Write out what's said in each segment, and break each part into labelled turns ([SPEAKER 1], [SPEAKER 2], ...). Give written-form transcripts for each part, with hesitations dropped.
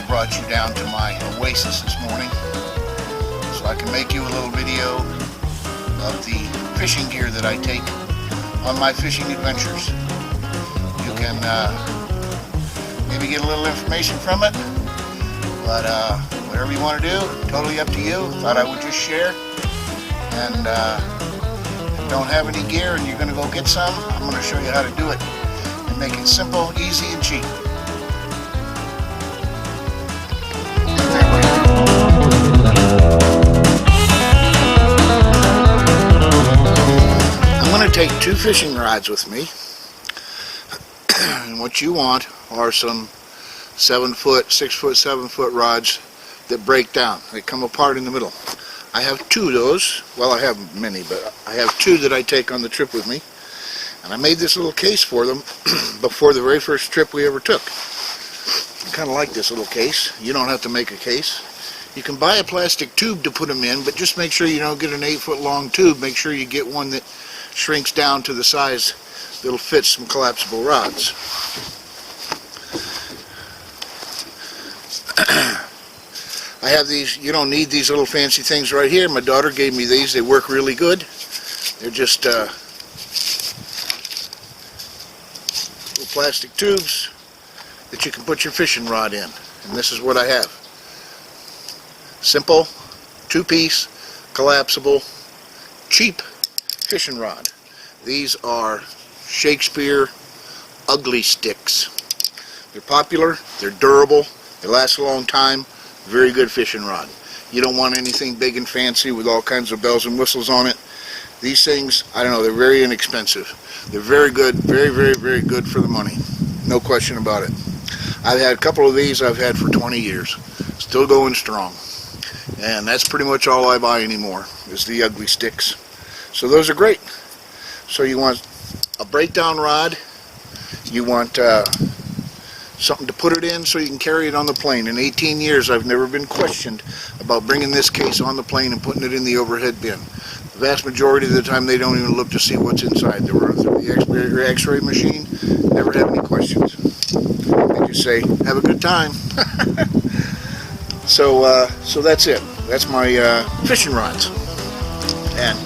[SPEAKER 1] I brought you down to my oasis this morning so I can make you a little video of the fishing gear that I take on my fishing adventures. You can maybe get a little information from it, but whatever you want to do, totally up to you. Thought I would just share. And if you don't have any gear and you're going to go get some, I'm going to show you how to do it and make it simple, easy, and cheap. I'm going to take 2 fishing rods with me, and what you want are some 7-foot, 6-foot, 7-foot rods that break down. They come apart in the middle. I have 2 of those. Well, I have many, but I have 2 that I take on the trip with me. And I made this little case for them before the very first trip we ever took. I kind of like this little case. You don't have to make a case. You can buy a plastic tube to put them in, but just make sure you don't get an 8-foot long tube. Make sure you get one that shrinks down to the size that'll fit some collapsible rods. I have these. You don't need these little fancy things right here. My daughter gave me these. They work really good. They're just little plastic tubes that you can put your fishing rod in. And this is what I have. Simple, 2-piece, collapsible, cheap fishing rod. These are Shakespeare ugly sticks. They're popular, they're durable, they last a long time, very good fishing rod. You don't want anything big and fancy with all kinds of bells and whistles on it. These things, I don't know, they're very inexpensive. They're very good, very, very, very good for the money. No question about it. I've had a couple of these I've had for 20 years. Still going strong. And that's pretty much all I buy anymore, is the ugly sticks. So those are great. So you want a breakdown rod, you want something to put it in so you can carry it on the plane. In 18 years I've never been questioned about bringing this case on the plane and putting it in the overhead bin. The vast majority of the time they don't even look to see what's inside. They run through the x-ray machine, never have any questions. They just say, have a good time. So that's it. That's my fishing rods. And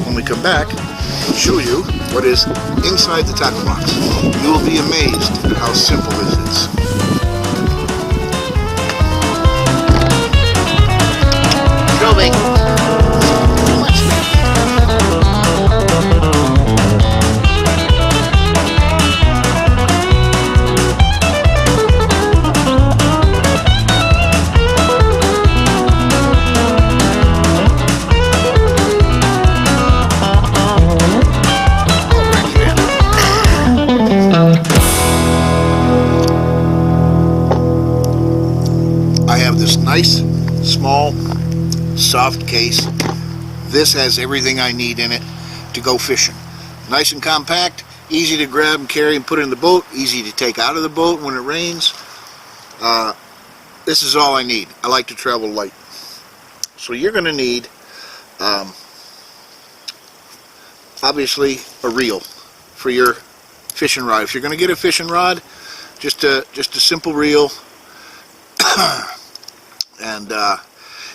[SPEAKER 1] when we come back, I'll show you what is inside the tackle box. You will be amazed at how simple this is. Throwing. Nice, small, soft case. This has everything I need in it to go fishing. Nice and compact, easy to grab and carry and put in the boat, easy to take out of the boat when it rains. This is all I need. I like to travel light. So you're going to need, obviously, a reel for your fishing rod. If you're going to get a fishing rod, just a simple reel. And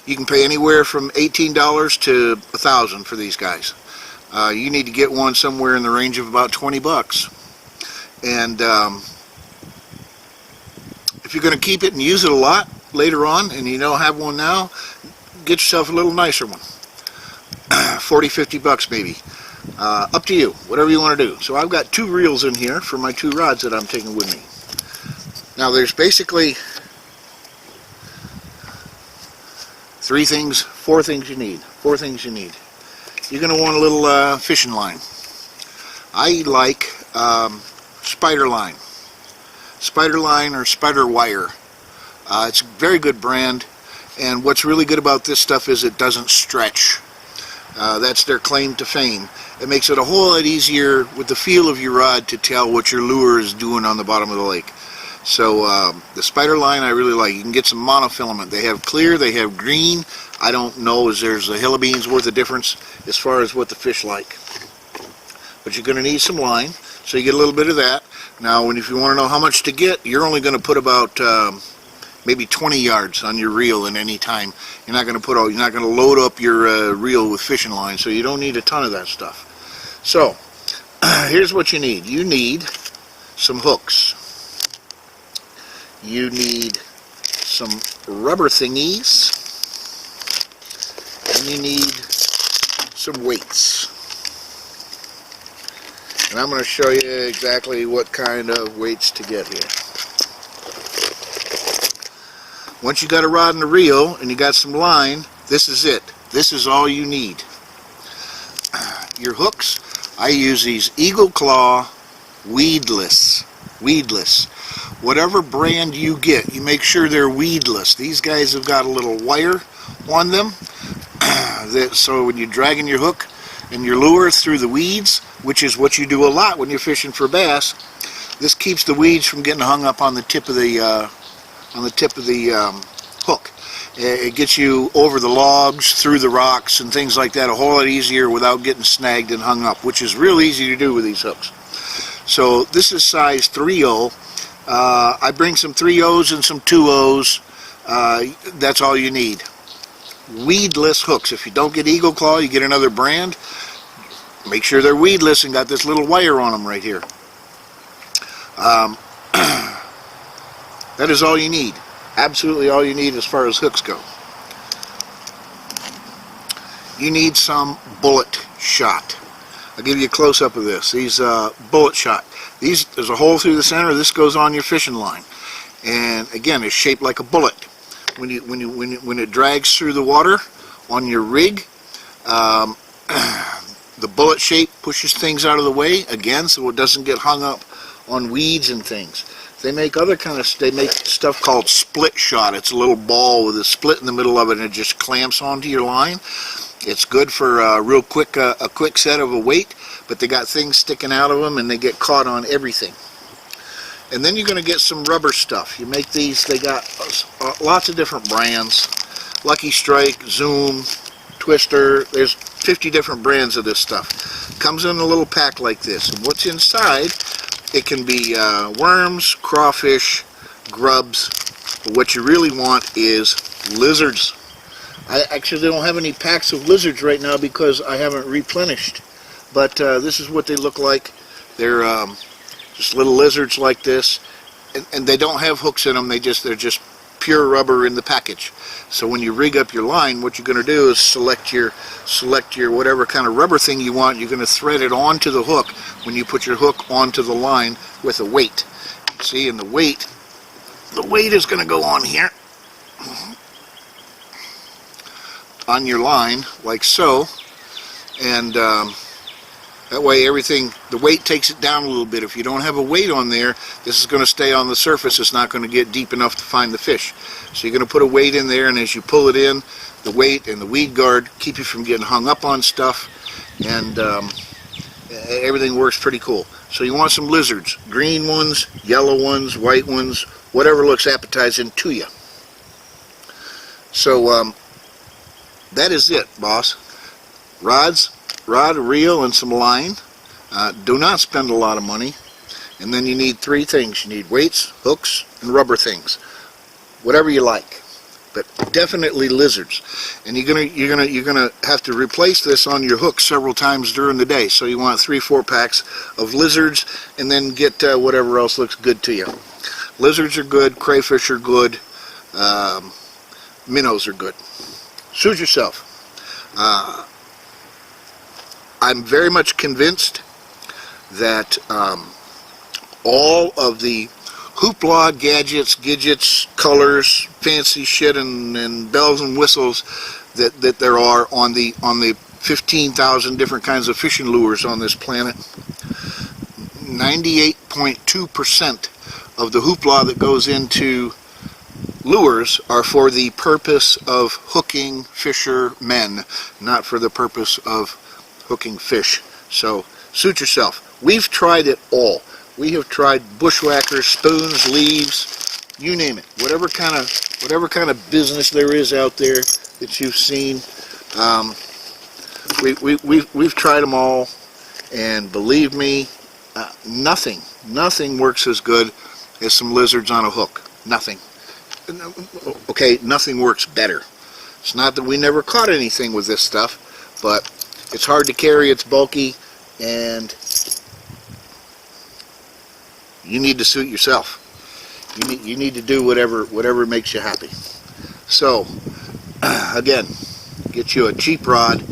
[SPEAKER 1] you can pay anywhere from $18 to $1,000 for these guys. You need to get one somewhere in the range of about 20 bucks. And if you're going to keep it and use it a lot later on, and you don't have one now, get yourself a little nicer one. 40, 50 bucks maybe. Up to you, whatever you want to do. So I've got 2 reels in here for my 2 rods that I'm taking with me. Now there's basically 4 things you need. You're going to want a little fishing line. I like spider line. Spider line or spider wire. It's a very good brand, and what's really good about this stuff is it doesn't stretch. That's their claim to fame. It makes it a whole lot easier with the feel of your rod to tell what your lure is doing on the bottom of the lake. So the spider line I really like. You can get some monofilament. They have clear, they have green. I don't know if there's a hill of beans worth of difference as far as what the fish like. But you're going to need some line, so you get a little bit of that. Now, if you want to know how much to get, you're only going to put about maybe 20 yards on your reel at any time. You're not going to load up your reel with fishing line, so you don't need a ton of that stuff. So here's what you need. You need some hooks. You need some rubber thingies, and you need some weights. And I'm going to show you exactly what kind of weights to get here. Once you got a rod and a reel and you got some line, this is it. This is all you need. Your hooks, I use these Eagle Claw weedless. Whatever brand you get, you make sure they're weedless. These guys have got a little wire on them, so when you're dragging your hook and your lure through the weeds, which is what you do a lot when you're fishing for bass, this keeps the weeds from getting hung up on the tip of the hook. It gets you over the logs, through the rocks and things like that a whole lot easier without getting snagged and hung up, which is real easy to do with these hooks. So this is size 3/0. I bring some 3/0s and some 2/0s. That's all you need. Weedless hooks. If you don't get Eagle Claw, you get another brand. Make sure they're weedless and got this little wire on them right here. That is all you need. Absolutely all you need as far as hooks go. You need some bullet shot. I'll give you a close-up of this. These bullet shot. There's a hole through the center. This goes on your fishing line, and again, it's shaped like a bullet. When it drags through the water on your rig, the bullet shape pushes things out of the way again, so it doesn't get hung up on weeds and things. They make they make stuff called split shot. It's a little ball with a split in the middle of it, and it just clamps onto your line. It's good for a quick set of a weight, but they got things sticking out of them and they get caught on everything. And then you're going to get some rubber stuff. You make these, they got lots of different brands. Lucky Strike, Zoom, Twister, there's 50 different brands of this stuff. Comes in a little pack like this. And what's inside, it can be worms, crawfish, grubs. But what you really want is lizards. I actually don't have any packs of lizards right now because I haven't replenished. But this is what they look like. They're just little lizards like this, and they don't have hooks in them. They're just pure rubber in the package. So when you rig up your line, what you're going to do is select your whatever kind of rubber thing you want. You're going to thread it onto the hook when you put your hook onto the line with a weight. See, and the weight is going to go on here on your line like so, and that way the weight takes it down a little bit. If you don't have a weight on there, this is going to stay on the surface. It's not going to get deep enough to find the fish. So you're going to put a weight in there, and as you pull it in, the weight and the weed guard keep you from getting hung up on stuff, and everything works pretty cool. So you want some lizards, green ones, yellow ones, white ones, whatever looks appetizing to you. So that is it, boss. Rod, a reel, and some line. Do not spend a lot of money. And then you need 3 things. You need weights, hooks, and rubber things. Whatever you like, but definitely lizards. And you're gonna have to replace this on your hook several times during the day. So you want 3-4 packs of lizards, and then get whatever else looks good to you. Lizards are good. Crayfish are good. Minnows are good. Suit yourself. I'm very much convinced that all of the hoopla, gadgets, colors, fancy shit, and bells and whistles that there are on the 15,000 different kinds of fishing lures on this planet, 98.2% of the hoopla that goes into lures are for the purpose of hooking fishermen, not for the purpose of hooking fish. So suit yourself. We've tried it all. We have tried bushwhackers, spoons, leaves, you name it. Whatever kind of business there is out there that you've seen, we've tried them all, and believe me, nothing works as good as some lizards on a hook. Nothing. okay, nothing works better. It's not that we never caught anything with this stuff, but it's hard to carry, it's bulky, and you need to suit yourself. You need to do whatever makes you happy. So, again, get you a cheap rod,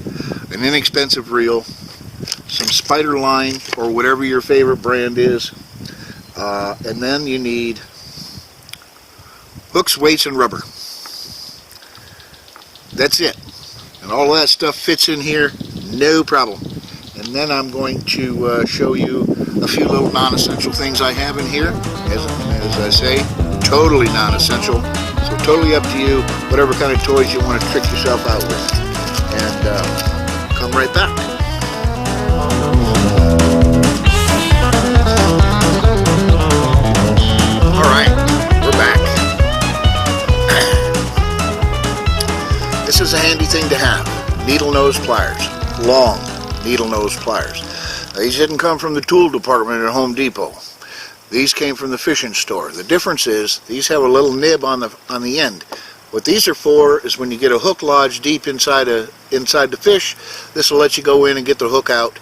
[SPEAKER 1] an inexpensive reel, some spider line or whatever your favorite brand is, and then you need hooks, weights, and rubber. That's it. And all that stuff fits in here, no problem. And then I'm going to show you a few little non-essential things I have in here. As I say, totally non-essential. So totally up to you, whatever kind of toys you want to trick yourself out with. And come right back. Alright, we're back. This is a handy thing to have. Needle nose pliers. Long needle nose pliers. These didn't come from the tool department at Home Depot. These came from the fishing store. The difference is these have a little nib on the end. What these are for is when you get a hook lodged deep inside the fish, this will let you go in and get the hook out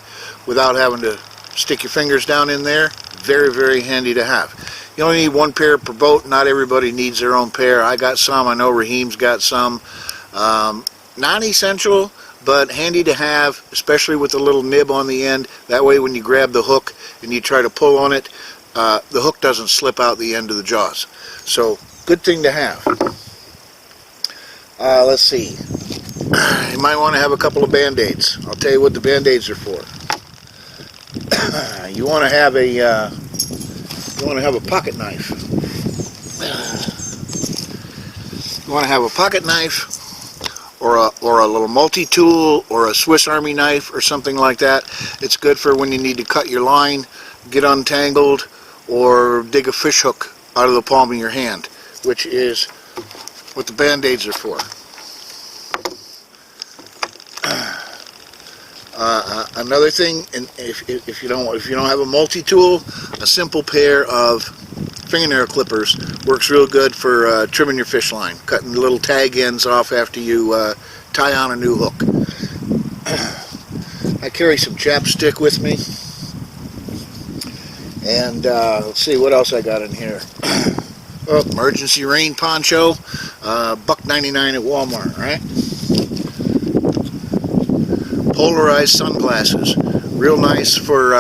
[SPEAKER 1] without having to stick your fingers down in there. Very, very handy to have. You only need one pair per boat. Not everybody needs their own pair. I got some. I know Raheem's got some. Non-essential, but handy to have, especially with the little nib on the end. That way when you grab the hook and you try to pull on it, the hook doesn't slip out the end of the jaws. So, good thing to have. Let's see. You might want to have a couple of Band-Aids. I'll tell you what the Band-Aids are for. You want to have a pocket knife. You want to have a pocket knife, or a little multi-tool, or a Swiss Army knife, or something like that. It's good for when you need to cut your line, get untangled, or dig a fish hook out of the palm of your hand, which is what the Band-Aids are for. Another thing, and if you don't have a multi-tool, a simple pair of fingernail clippers works real good for trimming your fish line, cutting the little tag ends off after you tie on a new hook. I carry some chapstick with me, and let's see what else I got in here. Oh, emergency rain poncho, $1.99 at Walmart, right? Polarized sunglasses, real nice for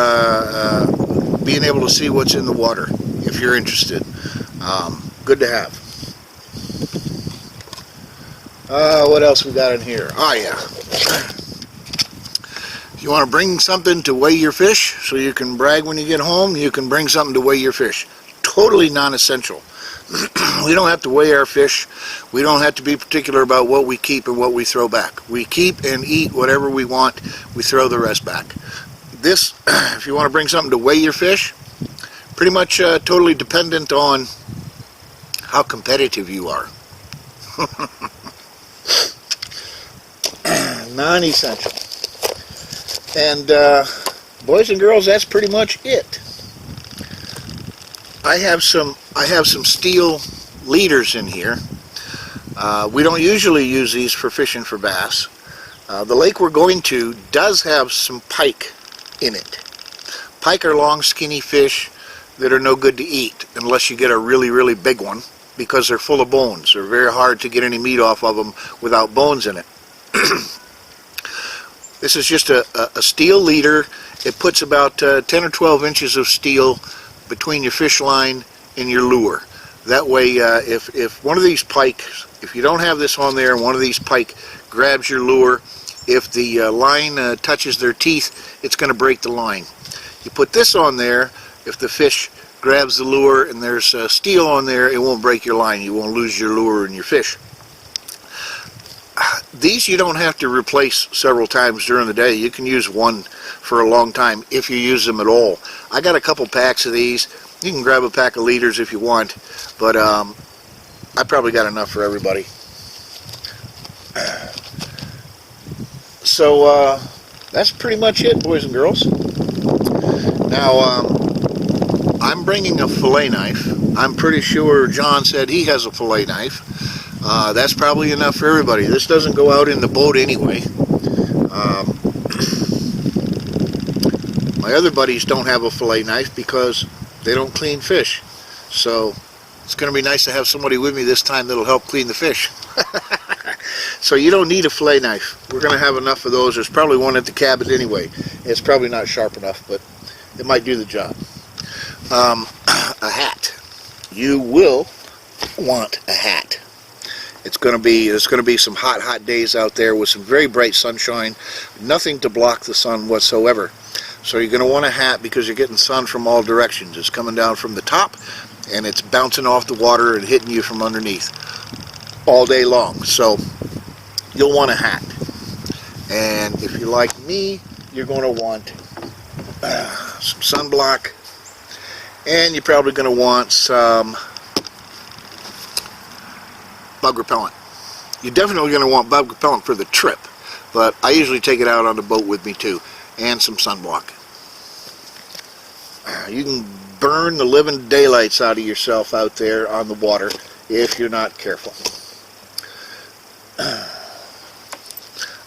[SPEAKER 1] being able to see what's in the water if you're interested. Good to have. What else we got in here? Oh yeah. If you want to bring something to weigh your fish so you can brag when you get home, you can bring something to weigh your fish. Totally non-essential. We don't have to weigh our fish. We don't have to be particular about what we keep and what we throw back. We keep and eat whatever we want. We throw the rest back. This, if you want to bring something to weigh your fish, pretty much totally dependent on how competitive you are. Non-essential. And boys and girls, that's pretty much it. I have some steel leaders in here. We don't usually use these for fishing for bass. The lake we're going to does have some pike in it. Pike are long, skinny fish that are no good to eat unless you get a really, really big one, because they're full of bones. They're very hard to get any meat off of them without bones in it. This is just a steel leader. It puts about 10 or 12 inches of steel between your fish line and your lure. That way, if one of these pike, if you don't have this on there and one of these pike grabs your lure, if the line touches their teeth, it's going to break the line. You put this on there, if the fish grabs the lure and there's steel on there, it won't break your line. You won't lose your lure and your fish. These you don't have to replace several times during the day. You can use one for a long time if you use them at all. I got a couple packs of these. You can grab a pack of leaders if you want, but I probably got enough for everybody. So that's pretty much it, boys and girls. Now I'm bringing a fillet knife. I'm pretty sure John said he has a fillet knife. That's probably enough for everybody. This doesn't go out in the boat anyway. My other buddies don't have a fillet knife because they don't clean fish. So it's going to be nice to have somebody with me this time that'll help clean the fish. So you don't need a fillet knife. We're going to have enough of those. There's probably one at the cabin anyway. It's probably not sharp enough, but it might do the job. A hat. You will want a hat. There's going to be some hot days out there with some very bright sunshine, nothing to block the sun whatsoever. So you're going to want a hat because you're getting sun from all directions. It's coming down from the top and it's bouncing off the water and hitting you from underneath all day long. So you'll want a hat. And if you're like me, you're going to want some sunblock, and you're probably going to want some bug repellent. You're definitely going to want bug repellent for the trip, but I usually take it out on the boat with me too, and some sunblock. You can burn the living daylights out of yourself out there on the water if you're not careful.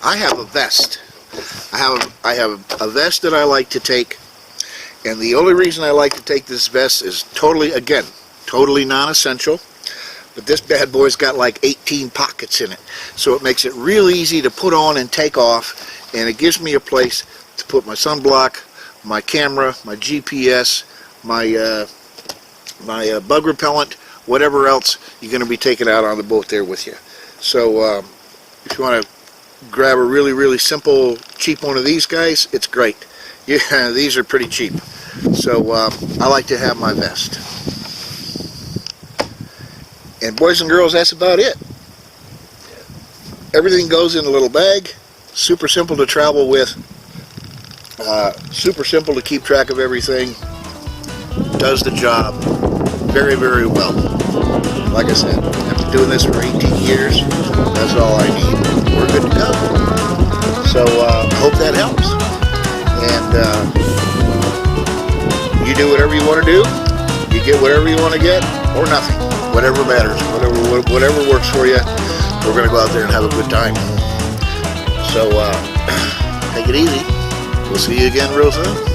[SPEAKER 1] I have a vest. I have a vest that I like to take, and the only reason I like to take this vest is totally non-essential. But this bad boy's got like 18 pockets in it, so it makes it real easy to put on and take off, and it gives me a place to put my sunblock, my camera, my GPS, my bug repellent, whatever else you're going to be taking out on the boat there with you. So if you want to grab a really simple, cheap one of these guys, it's great. Yeah, these are pretty cheap. So I like to have my vest. And boys and girls, that's about it. Everything goes in a little bag. Super simple to travel with. Super simple to keep track of everything. Does the job very well. Like I said, after doing this for 18 years, that's all I need. We're good to go. So I hope that helps. And you do whatever you want to do. You get whatever you want to get, or nothing. Whatever matters, whatever works for you. We're going to go out there and have a good time. So take it easy. We'll see you again real soon.